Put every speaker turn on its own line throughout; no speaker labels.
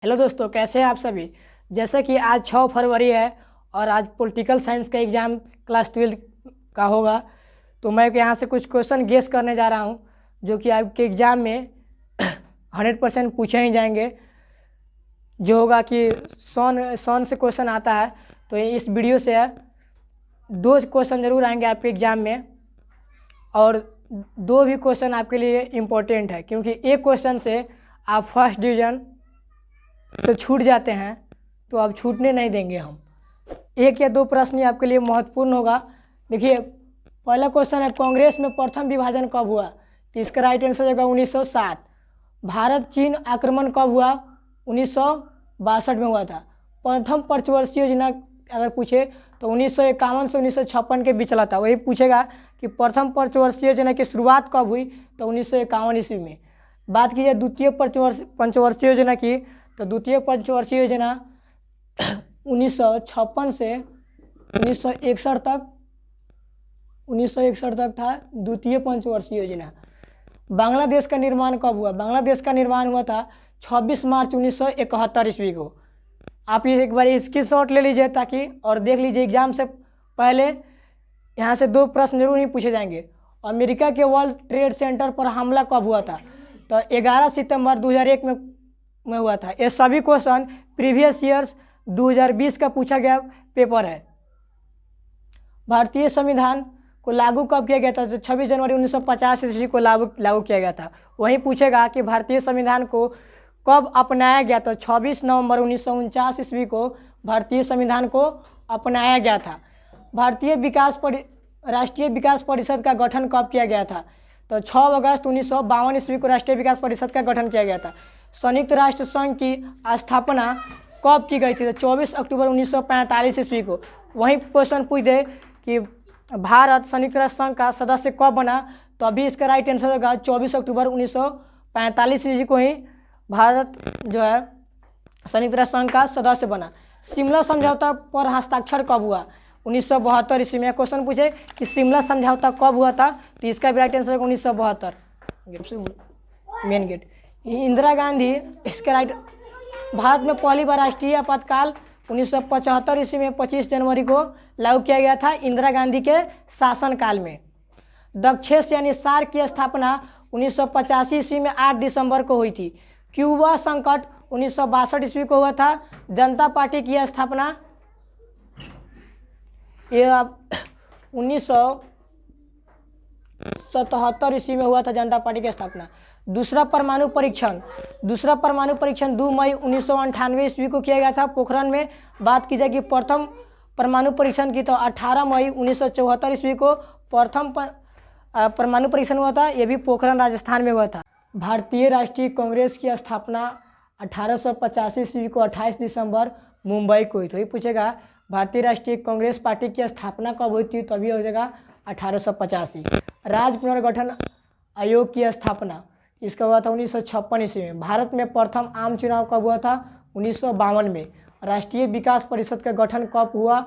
Hello दोस्तों, कैसे हैं आप सभी। जैसे कि आज 6 फरवरी है और आज पॉलिटिकल साइंस का एग्ज़ाम क्लास 12 का होगा। तो मैं यहाँ से कुछ क्वेश्चन गेस करने जा रहा हूँ जो कि आपके एग्ज़ाम में 100% पूछे ही जाएंगे। जो होगा कि सन से क्वेश्चन आता है तो इस वीडियो से 2 क्वेश्चन ज़रूर आएंगे आपके एग्ज़ाम में, और 2 भी क्वेश्चन आपके लिए इम्पोर्टेंट है क्योंकि एक क्वेश्चन से आप फर्स्ट डिवीज़न से छूट जाते हैं तो अब छूटने नहीं देंगे हम। 1 या 2 प्रश्न ही आपके लिए महत्वपूर्ण होगा। देखिए, पहला क्वेश्चन है, कांग्रेस में प्रथम विभाजन कब हुआ? तो इसका राइट आंसर होगा 1907। भारत चीन आक्रमण कब हुआ? 1962 में हुआ था। प्रथम पंचवर्षीय योजना अगर पूछे तो 1951 से 1956 के बीच चला था। वही पूछेगा कि प्रथम पंचवर्षीय योजना की शुरुआत कब हुई? तो 1951 ईस्वी में। बात कीजिए द्वितीय पंचवर्षीय योजना की, तो द्वितीय पंचवर्षीय योजना 1956 से 1961 तक था द्वितीय पंचवर्षीय योजना। बांग्लादेश का निर्माण कब हुआ? बांग्लादेश का निर्माण हुआ था 26 मार्च 1971 ईस्वी को। आप ये एक बार इसकी शॉट ले लीजिए ताकि और देख लीजिए एग्जाम से पहले यहाँ से 2 प्रश्न जरूर ही पूछे जाएंगे। अमेरिका के वर्ल्ड ट्रेड सेंटर पर हमला कब हुआ था? तो 11 सितंबर 2001 में हुआ था। ये सभी क्वेश्चन प्रीवियस ईयर्स 2020 का पूछा गया पेपर है। भारतीय संविधान को लागू कब किया गया था? तो 26 जनवरी 1950 ईस्वी को लागू किया गया था। वहीं पूछेगा कि भारतीय संविधान को कब अपनाया गया? तो 26 नवंबर 1949 ईस्वी को भारतीय संविधान को अपनाया गया था। राष्ट्रीय विकास परिषद का गठन कब किया गया था? तो 6 अगस्त 1952 ईस्वी को राष्ट्रीय विकास परिषद का गठन किया गया था। संयुक्त राष्ट्र संघ की स्थापना कब की गई थी? तो 24 अक्टूबर 1945 ईस्वी को। वहीं क्वेश्चन पूछ दे कि भारत संयुक्त राष्ट्र संघ का सदस्य कब बना? तो अभी इसका राइट आंसर होगा 24 अक्टूबर 1945 ईस्वी को ही भारत जो है संयुक्त राष्ट्र संघ का सदस्य बना। शिमला समझौता पर हस्ताक्षर कब हुआ? 1972 ईस्वी में। क्वेश्चन पूछे कि शिमला समझौता कब हुआ था? तो इसका भी राइट आंसर होगा 1972। मेन गेट इंदिरा गांधी, इसका राइट। भारत में पहली बार राष्ट्रीय आपातकाल 1975 ईस्वी में 25 जनवरी को लागू किया गया था इंदिरा गांधी के शासनकाल में। दक्षेस यानी सार्क की स्थापना 1985 ईस्वी में 8 दिसंबर को हुई थी। क्यूबा संकट 1962 ईस्वी को हुआ था। जनता पार्टी की स्थापना ये 1977 ईस्वी में हुआ था जनता पार्टी की स्थापना। दूसरा परमाणु परीक्षण 2 मई 1998 ईस्वी को किया गया था पोखरण में। बात की जाए कि प्रथम परमाणु परीक्षण की, तो 18 मई 1974 ईस्वी को प्रथम परमाणु परीक्षण हुआ था। यह भी पोखरण राजस्थान में हुआ था। भारतीय राष्ट्रीय कांग्रेस की स्थापना 1885 ईस्वी को 28 दिसंबर मुंबई को हुई। तो ये पूछेगा भारतीय राष्ट्रीय कांग्रेस पार्टी की स्थापना कब हुई थी? तो अभी हो जाएगा 1885। राज्य पुनर्गठन आयोग की स्थापना इसका हुआ था 1956 ईस्वी में। भारत में प्रथम आम चुनाव कब हुआ था? 1952 में। राष्ट्रीय विकास परिषद का गठन कब हुआ?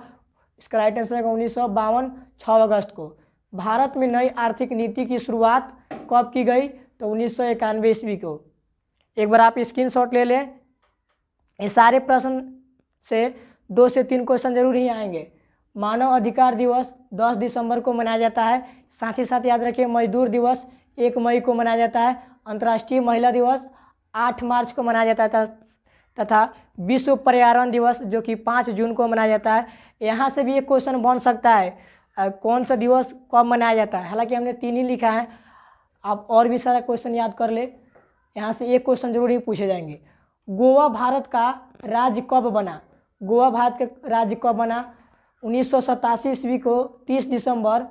इसका राइट आंसर है 1952 6 अगस्त को। भारत में नई आर्थिक नीति की शुरुआत कब की गई? तो 1991 ईस्वी को। एक बार आप स्क्रीनशॉट ले लें। ये सारे प्रश्न से 2 से 3 क्वेश्चन जरूर ही आएंगे। मानव अधिकार दिवस 10 दिसंबर को मनाया जाता है। साथ ही साथ याद रखिए मजदूर दिवस 1 मई को मनाया जाता है। अंतर्राष्ट्रीय महिला दिवस 8 मार्च को मनाया जाता है तथा विश्व पर्यावरण दिवस जो कि 5 जून को मनाया जाता है। यहाँ से भी एक क्वेश्चन बन सकता है कौन सा दिवस कब मनाया जाता है। हालांकि हमने 3 ही लिखा है, आप और भी सारा क्वेश्चन याद कर ले। यहाँ से एक क्वेश्चन जरूर ही पूछे जाएंगे। गोवा भारत का राज्य कब बना? गोवा भारत का राज्य कब बना? 1987 ईस्वी को 30 दिसंबर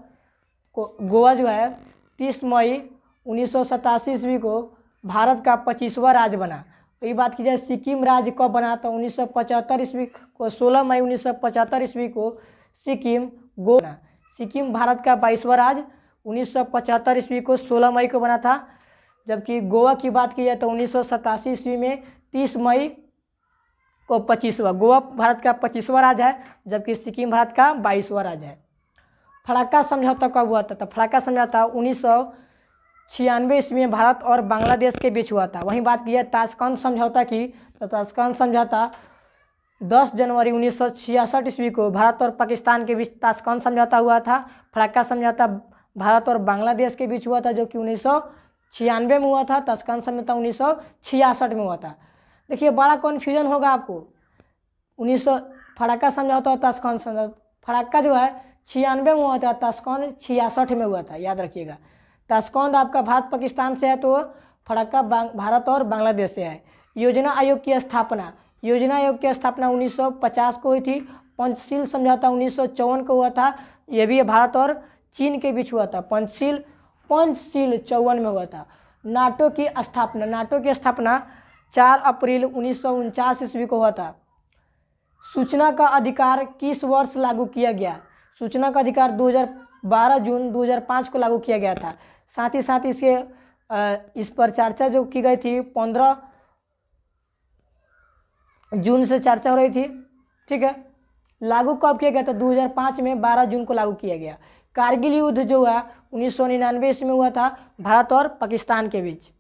को गोवा जो है 30 मई 1987 ईस्वी को भारत का 25वां राज्य बना। तो ये बात की जाए सिक्किम राज्य कब बना? तो 1975 ईस्वी को 16 मई 1975 ईस्वी को सिक्किम बना। सिक्किम भारत का 22वां राज्य 1975 ईस्वी को 16 मई को बना था। जबकि गोवा की बात की जाए तो 1987 ईस्वी में 30 मई को 25वां। गोवा भारत का 25वां राज्य है जबकि सिक्किम भारत का 22वां राज्य है। फराक्का समझौता कब हुआ था? तो फराक्का समझौता 1996 ईस्वी में भारत और बांग्लादेश के बीच हुआ था। वहीं बात की जाए ताशकंद समझौता की, तो ताशकंद समझौता 10 जनवरी 1966 ईस्वी को भारत और पाकिस्तान के बीच ताशकंद समझौता हुआ था। फरक्का समझौता भारत और बांग्लादेश के बीच हुआ था, जो कि 1996 में हुआ था। ताशकंद समझौता 1966 में हुआ था। देखिए बड़ा कन्फ्यूजन होगा आपको, 1900 फरक्का समझौता और ताशकंद समझौता। फरक्का जो है 96 में हुआ था, ताशकंद 66 में हुआ था, याद रखिएगा। ताशकंद आपका भारत पाकिस्तान से है, तो फरक्का भारत और बांग्लादेश से है। योजना आयोग की स्थापना, योजना आयोग की स्थापना 1950 को हुई थी। पंचशील समझौता 1954 को हुआ था, यह भी भारत और चीन के बीच हुआ था। पंचशील 54 में हुआ था। नाटो की स्थापना, नाटो की स्थापना 4 अप्रैल 1949 ईस्वी को हुआ था। सूचना का अधिकार किस वर्ष लागू किया गया? सूचना का अधिकार 12 जून 2005 को लागू किया गया था। साथ ही साथ इस पर चर्चा जो की गई थी 15 जून से चर्चा हो रही थी, ठीक है। लागू कब किया गया था? 2005 में 12 जून को लागू किया गया। कारगिल युद्ध जो हुआ 1999 ईस्वी में हुआ था, भारत और पाकिस्तान के बीच।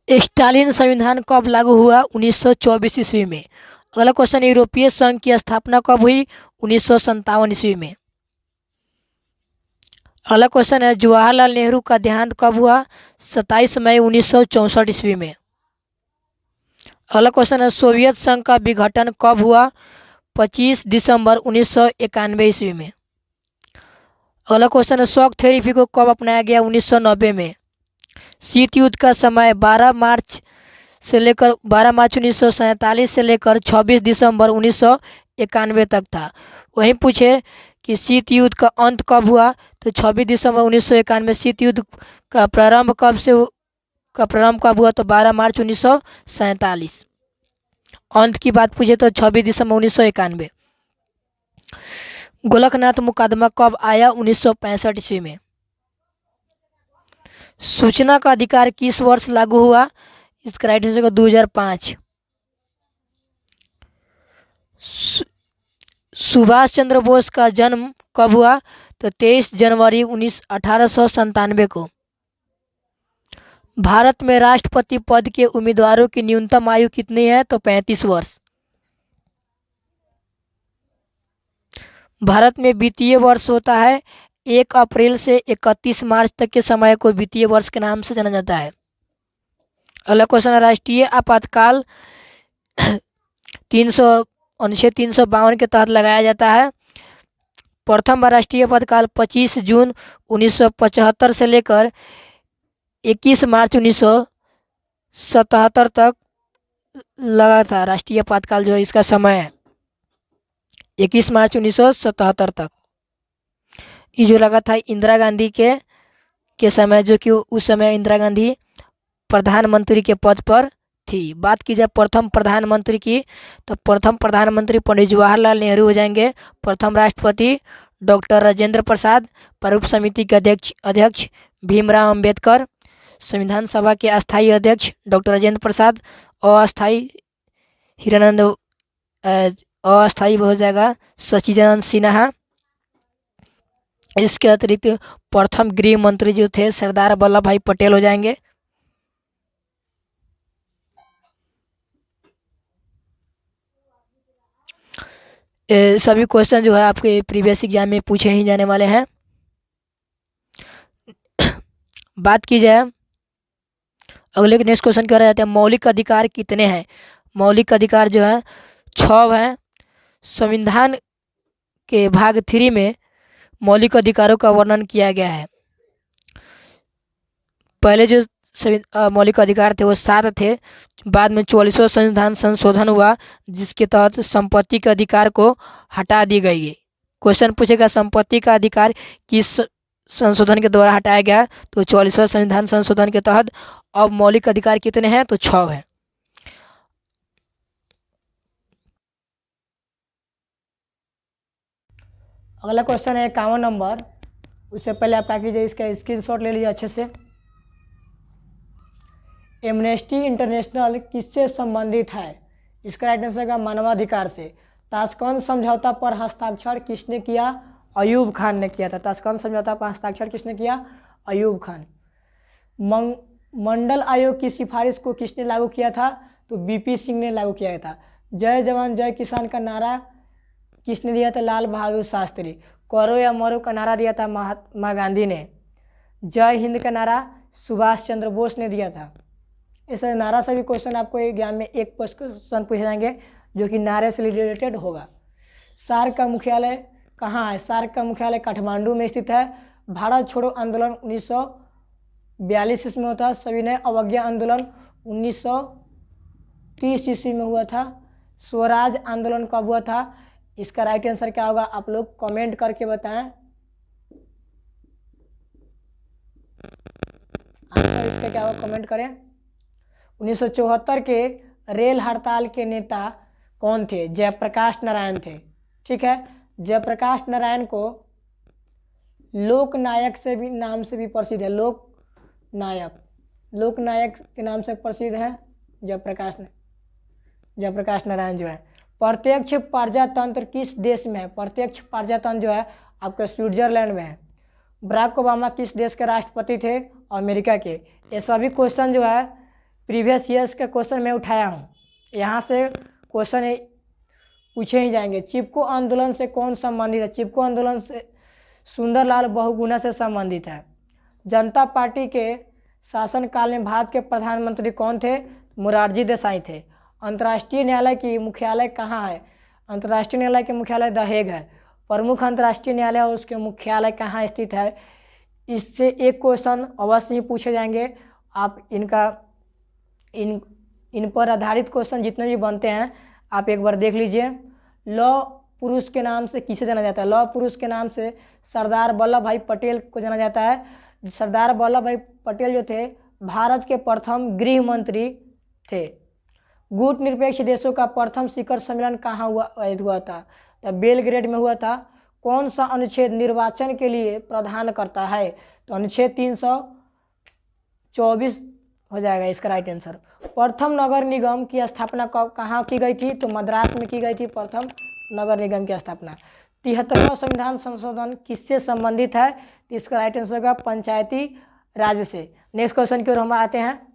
स्टालिन संविधान कब लागू हुआ? 1924 ईस्वी में। अगला क्वेश्चन, यूरोपीय संघ की स्थापना कब हुई? 1957 ईस्वी में। अगला क्वेश्चन है, जवाहरलाल नेहरू का देहांत कब हुआ? 27 मई 1964 ईस्वी में। अगला क्वेश्चन है, सोवियत संघ का विघटन कब हुआ? 25 दिसंबर 1991 ईस्वी में। अगला क्वेश्चन है, शॉक थेरेपी को कब अपनाया गया? 1990 में। शीत युद्ध का समय 12 मार्च 1947 से लेकर 26 दिसंबर 1991 तक था। वहीं पूछे कि शीत युद्ध का अंत कब हुआ, तो 26 दिसंबर 1991। शीत युद्ध का प्रारंभ कब हुआ, तो 12 मार्च 1947। अंत की बात पूछे तो 26 दिसंबर 1991। गोलकनाथ मुकदमा कब आया? 1965 ईस्वी में। सूचना का अधिकार किस वर्ष लागू हुआ? इसका राइट आंसर होगा 2005। सुभाष चंद्र बोस का जन्म कब हुआ? तो 23 जनवरी 1897 को। भारत में राष्ट्रपति पद के उम्मीदवारों की न्यूनतम आयु कितनी है? तो 35 वर्ष। भारत में वित्तीय वर्ष होता है 1 अप्रैल से 31 मार्च तक के समय को वित्तीय वर्ष के नाम से जाना जाता है। अगला क्वेश्चन है, राष्ट्रीय आपातकाल अनुच्छेद 352 के तहत लगाया जाता है। प्रथम बार राष्ट्रीय आपातकाल 25 जून 1975 से लेकर 21 मार्च 1977 तक लगा था। राष्ट्रीय आपातकाल जो है इसका समय है 21 मार्च 1977 तक। ये जो लगा था इंदिरा गांधी के समय, जो कि उस समय इंदिरा गांधी प्रधानमंत्री के पद पर थी। बात की जाए प्रथम प्रधानमंत्री की, तो प्रथम प्रधानमंत्री पंडित जवाहरलाल नेहरू हो जाएंगे। प्रथम राष्ट्रपति डॉक्टर राजेंद्र प्रसाद। प्रारूप समिति के अध्यक्ष भीमराव अंबेडकर। संविधान सभा के अस्थायी अध्यक्ष डॉक्टर राजेंद्र प्रसाद। अस्थायी अस्थायी हो जाएगा सचिदानंद सिन्हा। इसके अतिरिक्त प्रथम गृह मंत्री जो थे सरदार वल्लभ भाई पटेल हो जाएंगे। सभी क्वेश्चन जो है आपके प्रीवियस एग्जाम में पूछे ही जाने वाले हैं। बात की जाए अगले नेक्स्ट क्वेश्चन क्या रहता है, मौलिक अधिकार कितने हैं? मौलिक अधिकार जो है 6 हैं। संविधान के भाग 3 में मौलिक अधिकारों का वर्णन किया गया है। पहले जो मौलिक अधिकार थे वो 7 थे। बाद में 44वां संविधान संशोधन हुआ, जिसके तहत संपत्ति के अधिकार को हटा दी गई है। क्वेश्चन पूछेगा संपत्ति का अधिकार किस संशोधन के द्वारा हटाया गया, तो 44वां संविधान संशोधन के तहत। अब मौलिक अधिकार कितने हैं, तो 6 हैं। अगला क्वेश्चन है 51 नंबर। उससे पहले आप क्या कीजिए, इसका स्क्रीनशॉट ले लीजिए अच्छे से। एमनेस्टी इंटरनेशनल किससे संबंधित है? इसका राइट आंसर का मानवाधिकार से। ताशकंद समझौता पर हस्ताक्षर किसने किया? अयूब खान ने किया था। ताशकंद समझौता पर हस्ताक्षर किसने किया? अयूब खान। मंडल आयोग की सिफारिश को किसने लागू किया था? तो बीपी सिंह ने लागू किया था। जय जवान जय किसान का नारा किसने दिया था? लाल बहादुर शास्त्री। करो या मरो का नारा दिया था महात्मा गांधी ने। जय हिंद का नारा सुभाष चंद्र बोस ने दिया था। इस नारा से भी क्वेश्चन आपको एग्जाम में एक क्वेश्चन पूछे जाएंगे जो कि नारे से रिलेटेड होगा। सार्क का मुख्यालय कहाँ है? सार्क का मुख्यालय काठमांडू में स्थित है। भारत छोड़ो आंदोलन 1942 ईस्वी में हुआ था। सविनय अवज्ञा आंदोलन 1930 ईस्वी में हुआ था। स्वराज आंदोलन कब हुआ था? इसका राइट आंसर क्या होगा? आप लोग कमेंट करके बताएं। आंसर इसका क्या होगा कमेंट करें। 1974 के रेल हड़ताल के नेता कौन थे? जयप्रकाश नारायण थे। ठीक है, जयप्रकाश नारायण को लोकनायक से भी नाम से भी प्रसिद्ध है। लोकनायक के नाम से प्रसिद्ध है जयप्रकाश नारायण जो है। प्रत्यक्ष प्रजातंत्र किस देश में है? प्रत्यक्ष प्रजातंत्र जो है आपका स्विट्जरलैंड में है। बराक ओबामा किस देश के राष्ट्रपति थे? अमेरिका के। ये सभी क्वेश्चन जो है प्रीवियस ईयर्स के क्वेश्चन मैं उठाया हूँ, यहाँ से क्वेश्चन पूछे ही जाएंगे। चिपको आंदोलन से कौन संबंधित है? चिपको आंदोलन से सुंदरलाल बहुगुणा से संबंधित है। जनता पार्टी के शासनकाल में भारत के प्रधानमंत्री कौन थे? मोरारजी देसाई थे। अंतर्राष्ट्रीय न्यायालय की मुख्यालय कहाँ है? अंतर्राष्ट्रीय न्यायालय के मुख्यालय द हेग है। प्रमुख अंतर्राष्ट्रीय न्यायालय और उसके मुख्यालय कहाँ स्थित है? इससे एक क्वेश्चन अवश्य ही पूछे जाएंगे। आप इन पर आधारित क्वेश्चन जितने भी बनते हैं आप एक बार देख लीजिए। लौह पुरुष के नाम से किसे जाना जाता है? लौह पुरुष के नाम से सरदार वल्लभ भाई पटेल को जाना जाता है। सरदार वल्लभ भाई पटेल जो थे भारत के प्रथम गृह मंत्री थे। गुट निरपेक्ष देशों का प्रथम शिखर सम्मेलन कहाँ हुआ था? तो बेलग्रेड में हुआ था। कौन सा अनुच्छेद निर्वाचन के लिए प्रावधान करता है? तो अनुच्छेद 324 हो जाएगा इसका राइट आंसर। प्रथम नगर निगम की स्थापना कहाँ की गई थी? तो मद्रास में की गई थी प्रथम नगर निगम की स्थापना। 73वां संविधान संशोधन किससे संबंधित है? इसका राइट आंसर होगा पंचायती राज से। नेक्स्ट क्वेश्चन की ओर हम आते हैं।